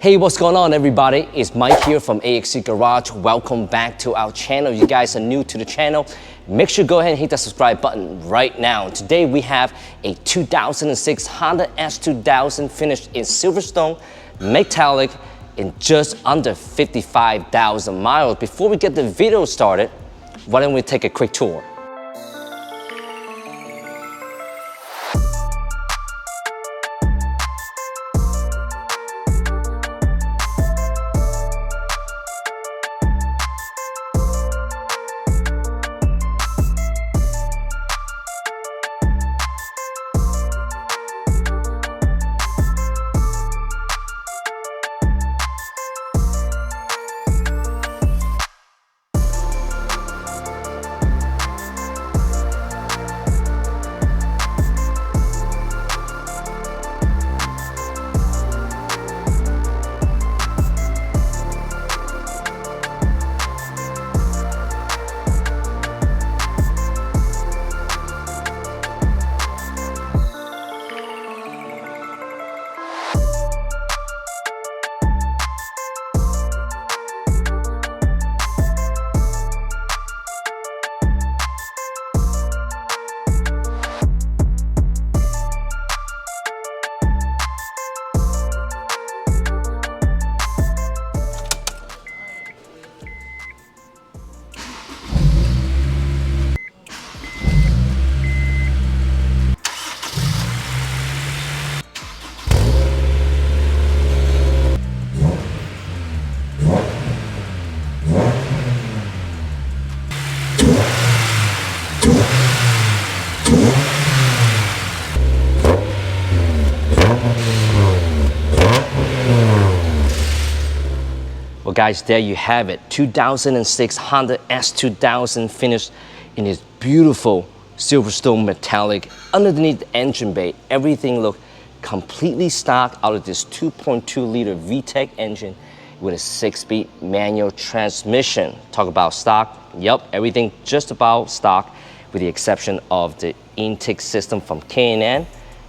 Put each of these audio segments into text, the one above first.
Hey, what's going on everybody? It's Mike here from AXC Garage. Welcome back to our channel. You guys are new to the channel. Make sure to go ahead and hit that subscribe button right now. Today we have a 2006 Honda S2000 finished in Silverstone metallic in just under 55,000 miles. Before we get the video started, why don't we take a quick tour? Well guys, there you have it. 2006 Honda S2000 finished in this beautiful Silverstone metallic. Underneath the engine bay, everything looked completely stock out of this 2.2 liter VTEC engine with a 6-speed manual transmission. Talk about stock, yep, everything just about stock with the exception of the intake system from K&N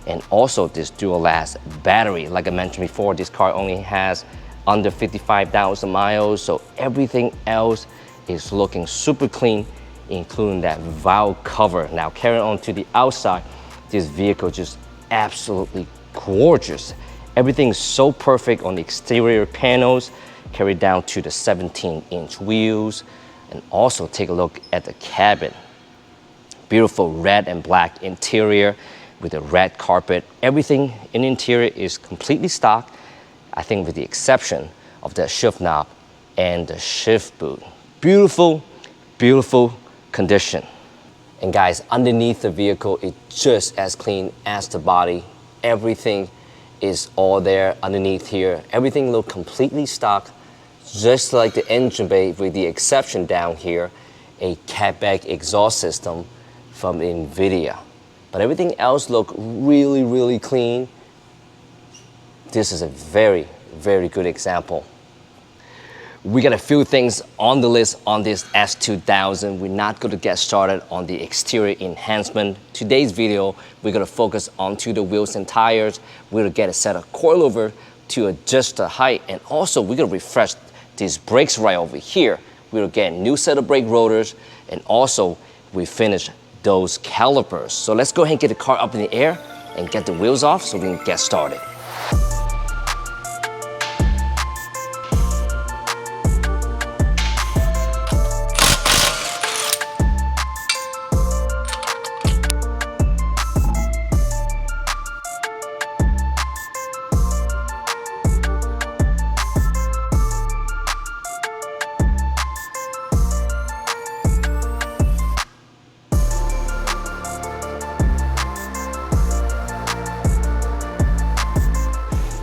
and also this dual last battery. Like I mentioned before, this car only has under 55,000 miles, so everything else is looking super clean, including that valve cover. Now carrying on to the outside, this vehicle just absolutely gorgeous. Everything is so perfect on the exterior panels, carried down to the 17-inch wheels, and also take a look at the cabin. Beautiful red and black interior with a red carpet. Everything in the interior is completely stock, I think with the exception of the shift knob and the shift boot. Beautiful, beautiful condition. And guys, underneath the vehicle, it's just as clean as the body. Everything is all there underneath here. Everything looks completely stock, just like the engine bay with the exception down here, a catback exhaust system from NVIDIA. But everything else looks really, really clean. This is a very, very good example. We got a few things on the list on this S2000. We're not going to get started on the exterior enhancement. Today's video, we're going to focus onto the wheels and tires. We're going to get a set of coilover to adjust the height, and also we're going to refresh these brakes right over here. We're going to get a new set of brake rotors, and also we finish those calipers. So let's go ahead and get the car up in the air and get the wheels off so we can get started.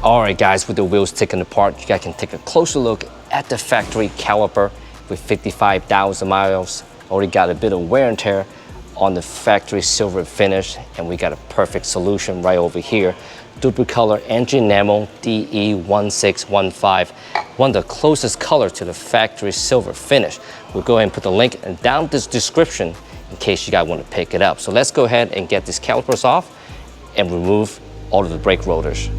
Alright guys, with the wheels taken apart, you guys can take a closer look at the factory caliper with 55,000 miles. Already got a bit of wear and tear on the factory silver finish, and we got a perfect solution right over here. Duplicate color engine enamel DE1615, one of the closest color to the factory silver finish. We'll go ahead and put the link down this description in case you guys want to pick it up. So let's go ahead and get these calipers off and remove all of the brake rotors.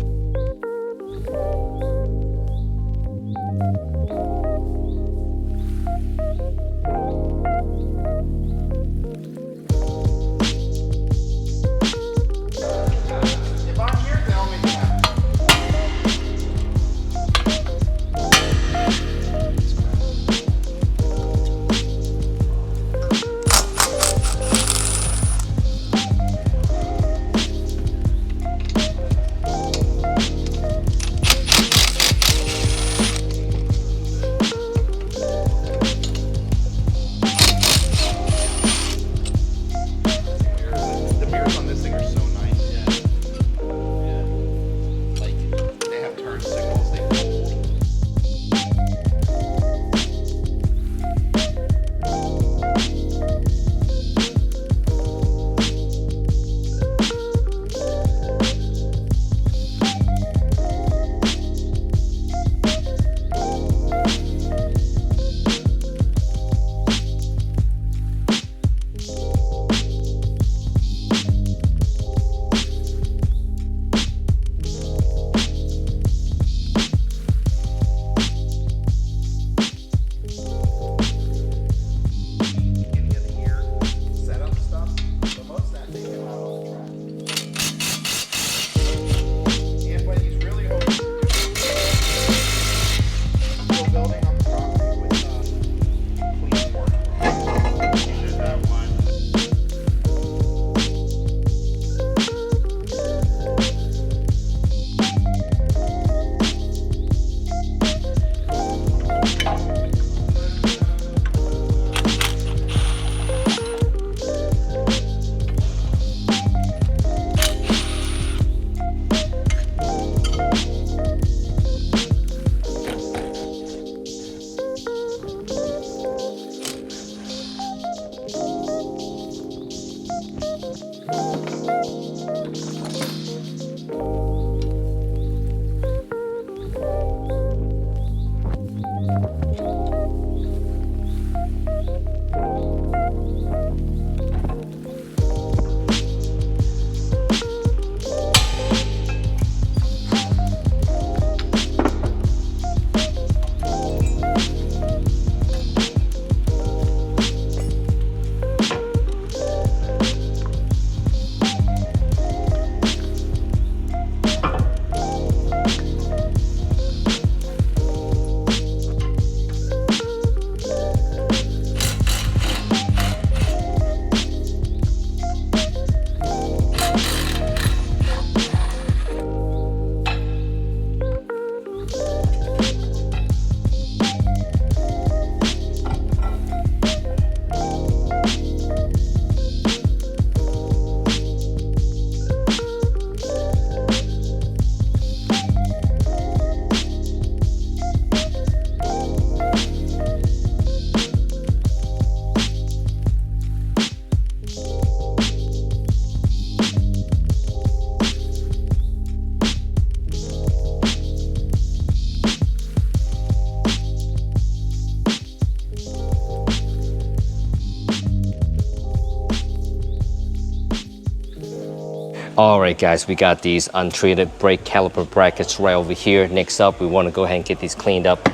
All right, guys, we got these untreated brake caliper brackets right over here. Next up, we want to go ahead and get these cleaned up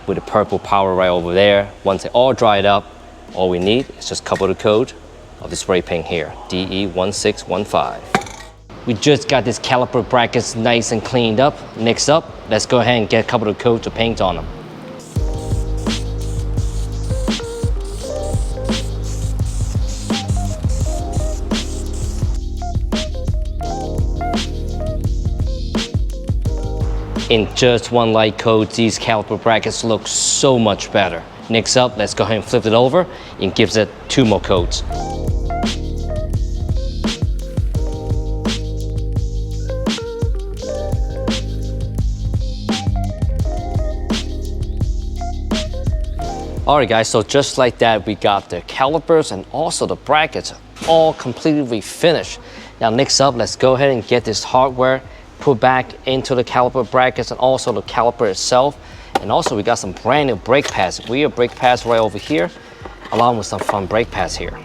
with the purple powder right over there. Once they all dried up, all we need is just couple the code of the spray paint here, DE1615. We just got these caliper brackets nice and cleaned up. Next up, let's go ahead and get a couple of coats of paint on them. In just one light coat, these caliper brackets look so much better. Next up, let's go ahead and flip it over and gives it 2 more coats. Alright guys, so just like that, we got the calipers and also the brackets all completely refinished. Now next up, let's go ahead and get this hardware put back into the caliper brackets and also the caliper itself. And also we got some brand new brake pads. Rear brake pads right over here, along with some front brake pads here.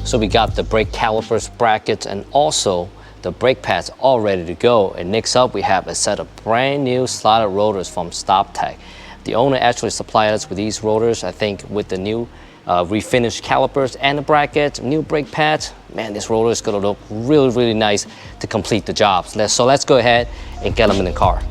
So we got the brake calipers, brackets, and also the brake pads all ready to go. And next up, we have a set of brand new slotted rotors from StopTech. The owner actually supplied us with these rotors, I think, with the new refinished calipers and the brackets, new brake pads. Man, this rotor is gonna look really, really nice to complete the job. So let's go ahead and get them in the car.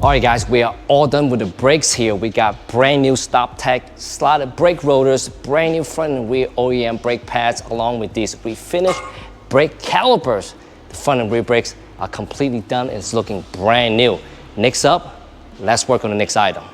All right guys, we are all done with the brakes here. We got brand new StopTech slotted brake rotors, brand new front and rear OEM brake pads, along with these Refinish brake calipers. The front and rear brakes are completely done. It's looking brand new. Next up, let's work on the next item.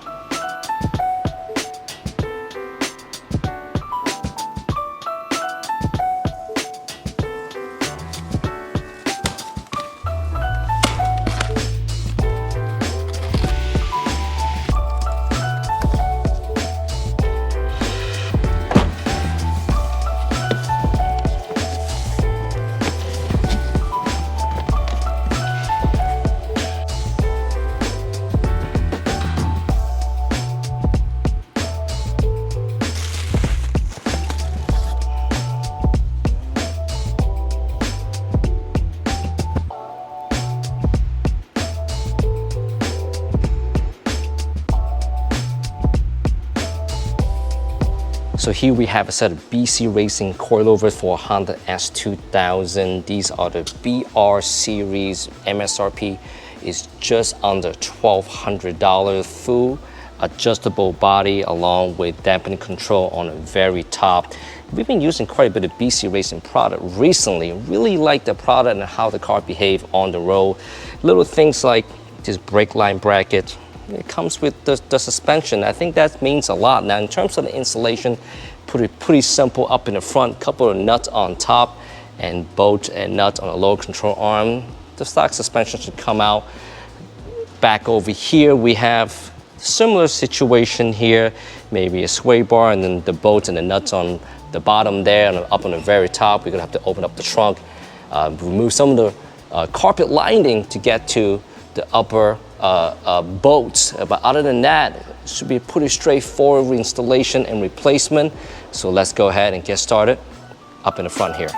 So here we have a set of BC Racing Coilovers for Honda S2000. These are the BR series. MSRP is just under $1,200. Full adjustable body along with dampening control on the very top. We've been using quite a bit of BC Racing product recently. Really like the product and how the car behaves on the road. Little things like this brake line bracket. It comes with the suspension. I think that means a lot. Now, in terms of the installation, pretty simple. Up in the front, couple of nuts on top, and bolt and nuts on the lower control arm. The stock suspension should come out. Back over here, we have similar situation here. Maybe a sway bar, and then the bolts and the nuts on the bottom there, and up on the very top. We're gonna have to open up the trunk, remove some of the carpet lining to get to the upper bolts, but other than that, it should be a pretty straightforward reinstallation and replacement. So let's go ahead and get started up in the front here.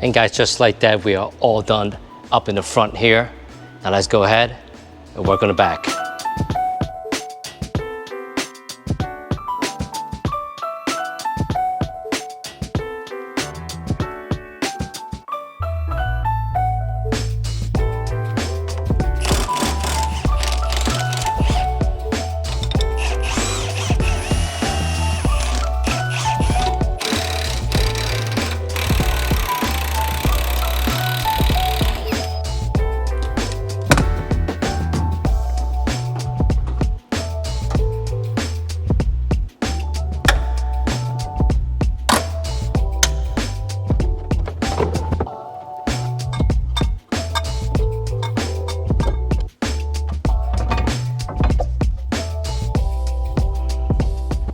And guys, just like that, we are all done up in the front here. Now let's go ahead and work on the back.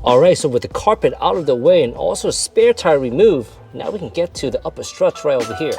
All right, so with the carpet out of the way and also a spare tire removed, now we can get to the upper struts right over here.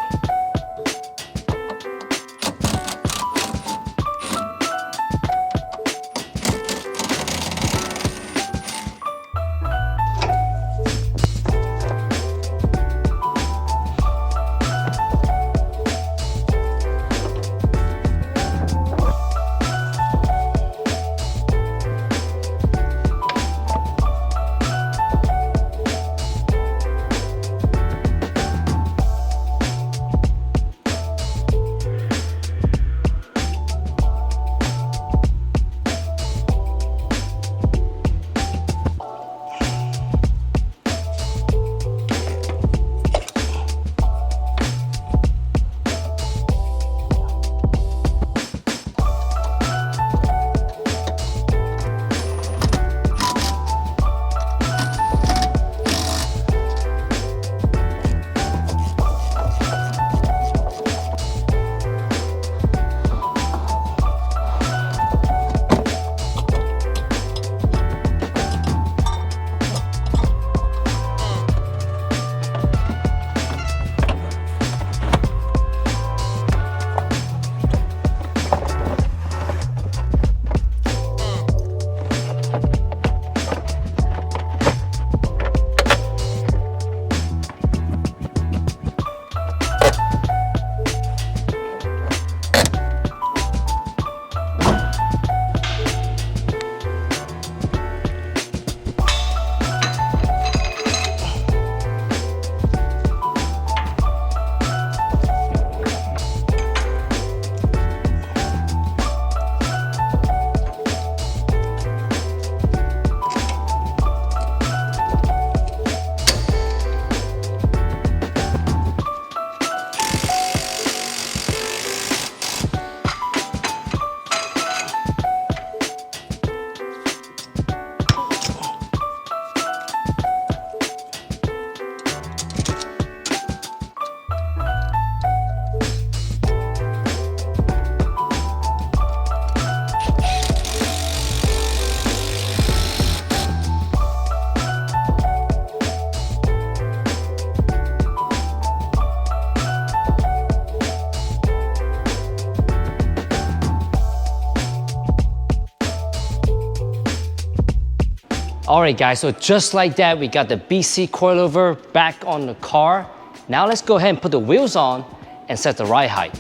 All right guys, so just like that, we got the BC Coilover back on the car. Now let's go ahead and put the wheels on and set the ride height.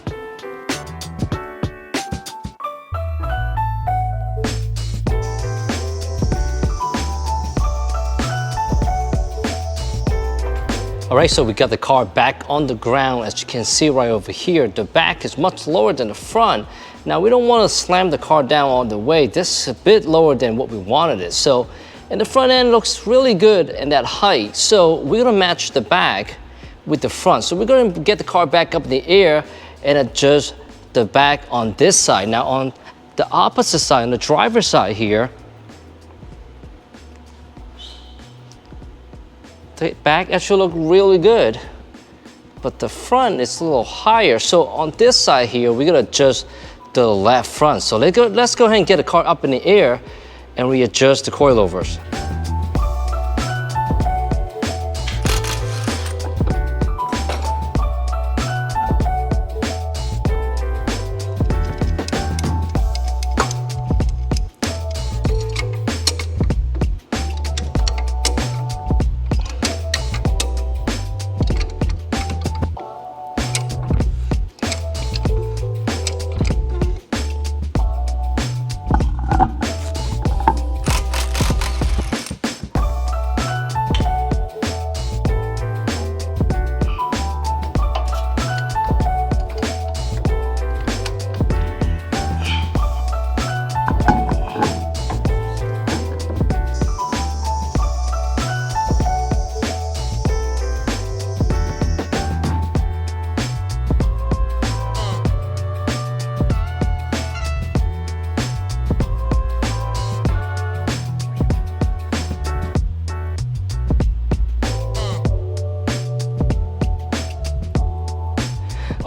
All right, so we got the car back on the ground. As you can see right over here, the back is much lower than the front. Now we don't want to slam the car down all the way. This is a bit lower than what we wanted it. So, and the front end looks really good in that height. So we're gonna match the back with the front. So we're gonna get the car back up in the air and adjust the back on this side. Now on the opposite side, on the driver's side here, the back actually look really good, but the front is a little higher. So on this side here, we're gonna adjust the left front. So let's go ahead and get the car up in the air and readjust the coilovers.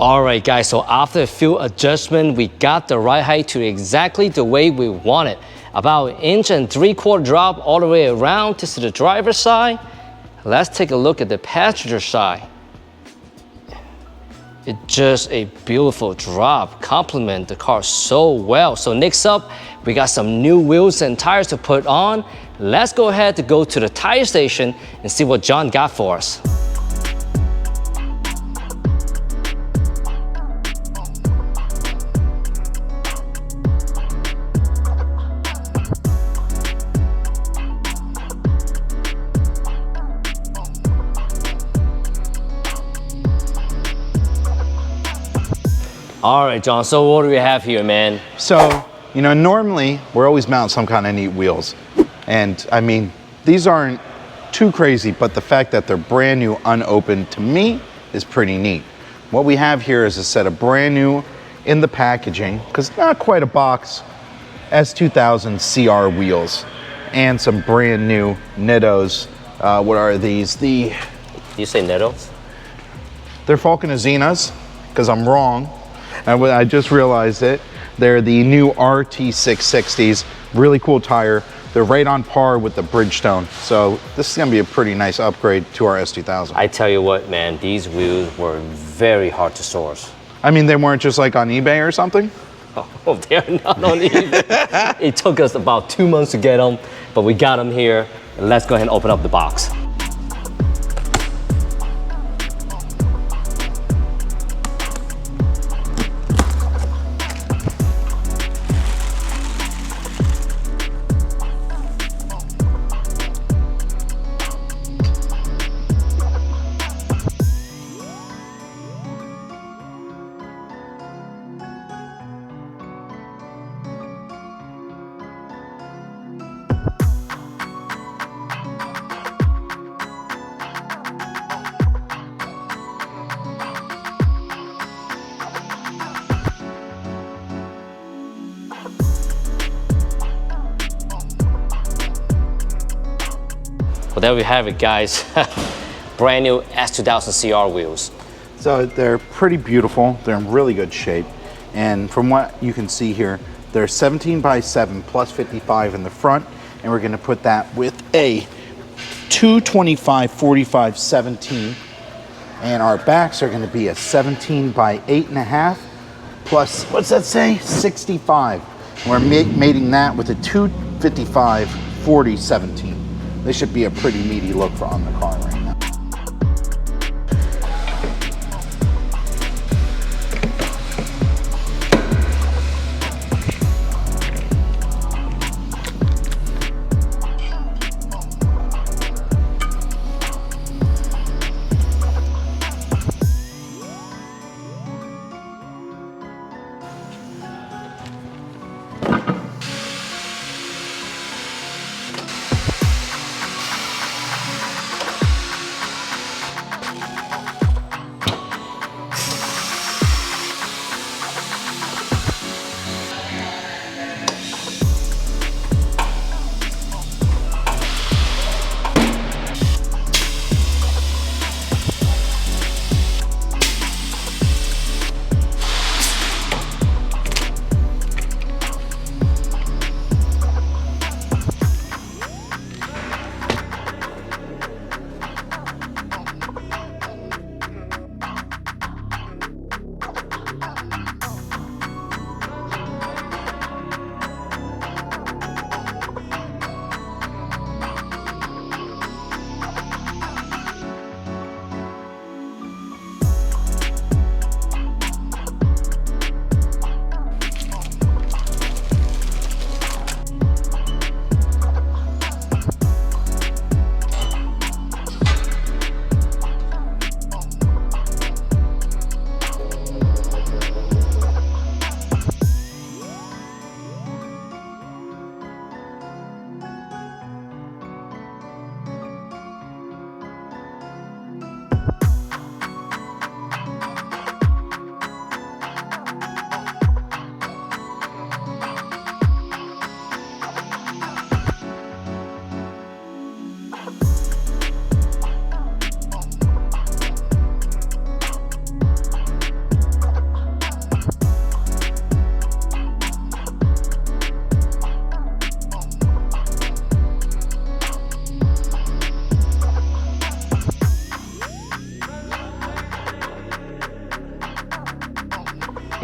All right, guys, so after a few adjustments, we got the ride height to exactly the way we want it. About 1.75 inch drop all the way around. This is the driver's side. Let's take a look at the passenger side. It's just a beautiful drop, complement the car so well. So next up, we got some new wheels and tires to put on. Let's go ahead to go to the tire station and see what John got for us. All right, John, so what do we have here, man? So, you know, normally we're always mounting some kind of neat wheels. And I mean, these aren't too crazy, but the fact that they're brand new, unopened, to me, is pretty neat. What we have here is a set of brand new in the packaging, because not quite a box, S2000 CR wheels, and some brand new Nittos. What are these? You say Nittos? They're Falken Azenas, because I'm wrong. I just realized it. They're the new RT660s, really cool tire. They're right on par with the Bridgestone. So this is gonna be a pretty nice upgrade to our S2000. I tell you what, man, these wheels were very hard to source. I mean, they weren't just like on eBay or something? Oh, they're not on eBay. It took us about 2 months to get them, but we got them here. Let's go ahead and open up the box. Well, there we have it, guys. Brand new S2000 CR wheels. So they're pretty beautiful. They're in really good shape. And from what you can see here, they're 17x7 plus 55 in the front. And we're gonna put that with a 225/45/17. And our backs are gonna be a 17x8.5 plus, what's that say? 65. We're mating that with a 255/40/17. This should be a pretty meaty look on the car right now.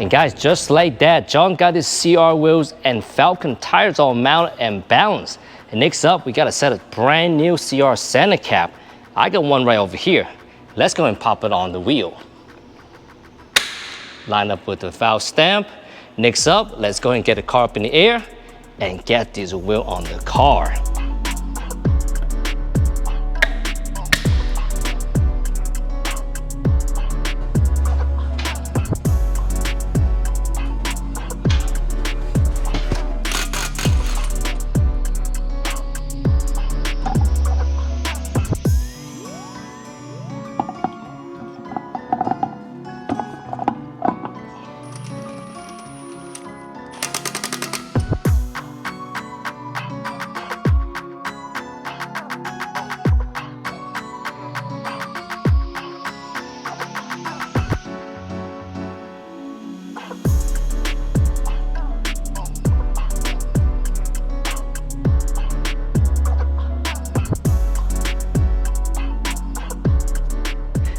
And guys, just like that, John got his CR wheels and Falken tires all mounted and balanced. And next up, we got a set of brand new CR center cap. I got one right over here. Let's go and pop it on the wheel. Line up with the valve stamp. Next up, let's go and get the car up in the air and get this wheel on the car.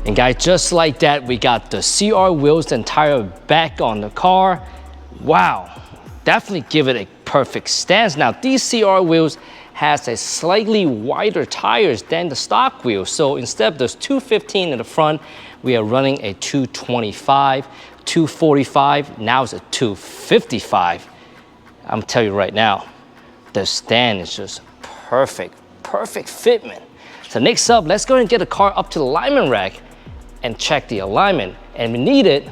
And guys, just like that, we got the CR wheels and tire back on the car. Wow, definitely give it a perfect stance. Now, these CR wheels has a slightly wider tires than the stock wheels. So instead of those 215 in the front, we are running a 225, 245, now it's a 255. I'm telling you right now, the stand is just perfect, perfect fitment. So next up, let's go and get the car up to the alignment rack and check the alignment. And if we need it,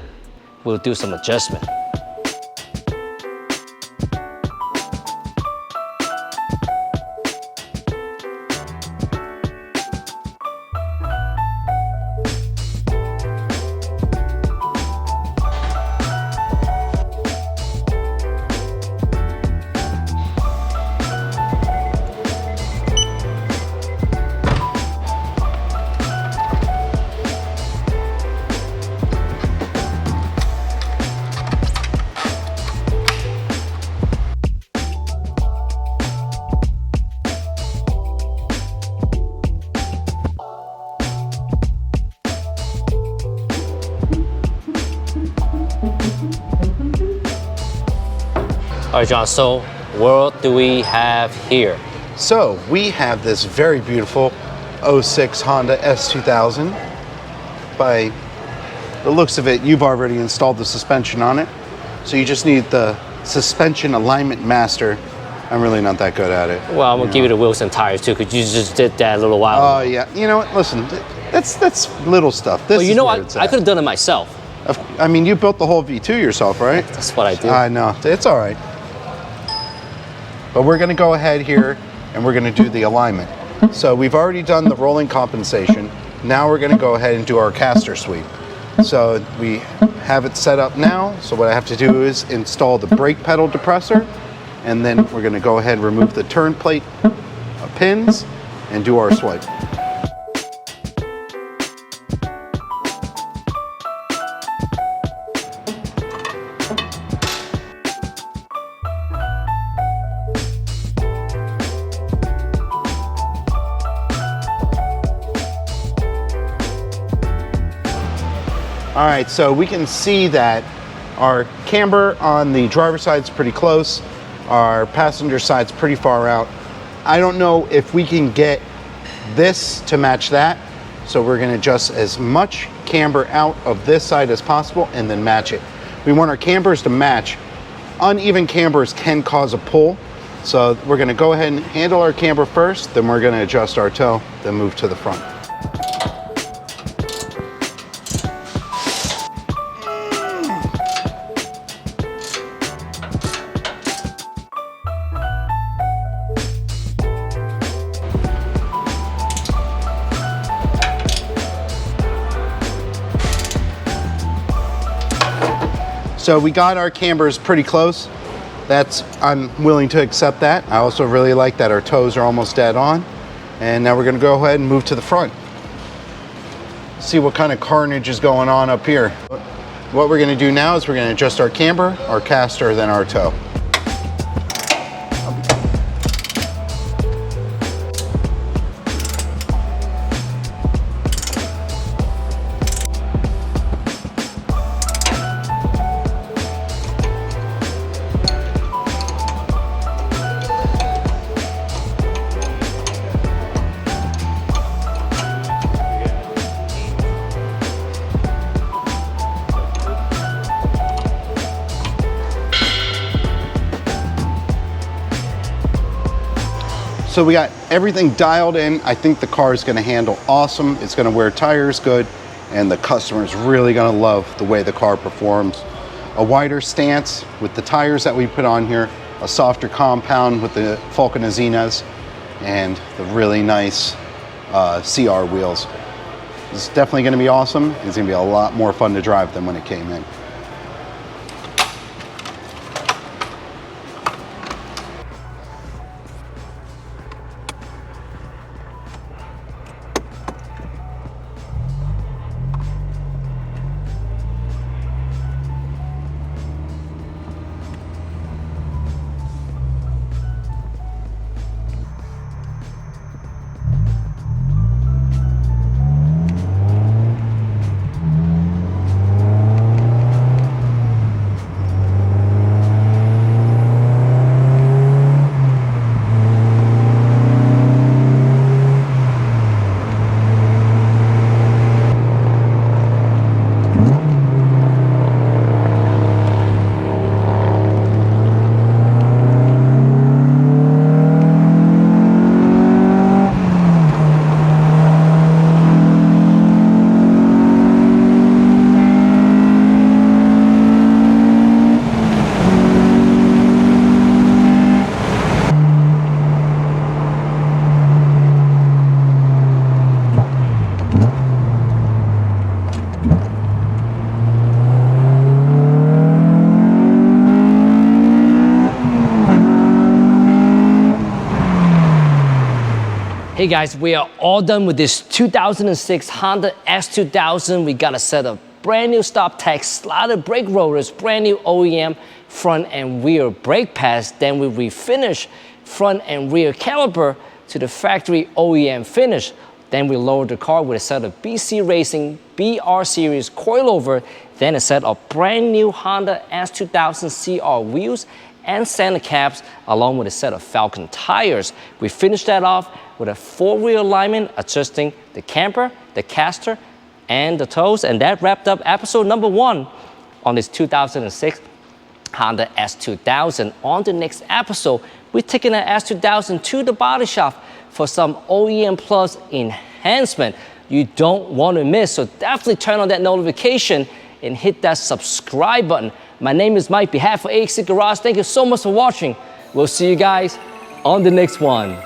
we'll do some adjustment. All right, John, so what do we have here? So we have this very beautiful 06 Honda S2000. By the looks of it, you've already installed the suspension on it. So you just need the suspension alignment master. I'm really not that good at it. Well, I'm gonna give you the wheels and tires too, because you just did that a little while ago. Oh yeah, you know what, listen, that's little stuff. This Well, you is know, where I it's at. could have done it myself. I mean, you built the whole V2 yourself, right? That's what I do. I know, it's all right. But we're gonna go ahead here and we're gonna do the alignment. So we've already done the rolling compensation. Now we're gonna go ahead and do our caster sweep. So we have it set up now. So what I have to do is install the brake pedal depressor, and then we're gonna go ahead and remove the turn plate pins and do our swipe. All right, so we can see that our camber on the driver's side is pretty close. Our passenger side's pretty far out. I don't know if we can get this to match that. So we're gonna adjust as much camber out of this side as possible and then match it. We want our cambers to match. Uneven cambers can cause a pull. So we're gonna go ahead and handle our camber first, then we're gonna adjust our toe, then move to the front. So we got our cambers pretty close. I'm willing to accept that. I also really like that our toes are almost dead on. And now we're gonna go ahead and move to the front. See what kind of carnage is going on up here. What we're gonna do now is we're gonna adjust our camber, our caster, then our toe. So we got everything dialed in. I think the car is gonna handle awesome. It's gonna wear tires good, and the customer's really gonna love the way the car performs. A wider stance with the tires that we put on here, a softer compound with the Falken Azinas, and the really nice CR wheels. It's definitely gonna be awesome. It's gonna be a lot more fun to drive than when it came in. Hey guys, we are all done with this 2006 Honda S2000. We got a set of brand new StopTech slotted brake rotors, brand new OEM front and rear brake pads. Then we refinish front and rear caliper to the factory OEM finish. Then we lowered the car with a set of BC Racing BR Series coilover, then a set of brand new Honda S2000 CR wheels and center caps, along with a set of Falken tires. We finished that off with a four-wheel alignment, adjusting the camper, the caster, and the toes, and that wrapped up episode number 1 on this 2006 Honda S2000. On the next episode, we're taking that S2000 to the body shop for some OEM Plus enhancement you don't want to miss, so definitely turn on that notification and hit that subscribe button. My name is Mike, behalf of AXC Garage. Thank you so much for watching. We'll see you guys on the next one.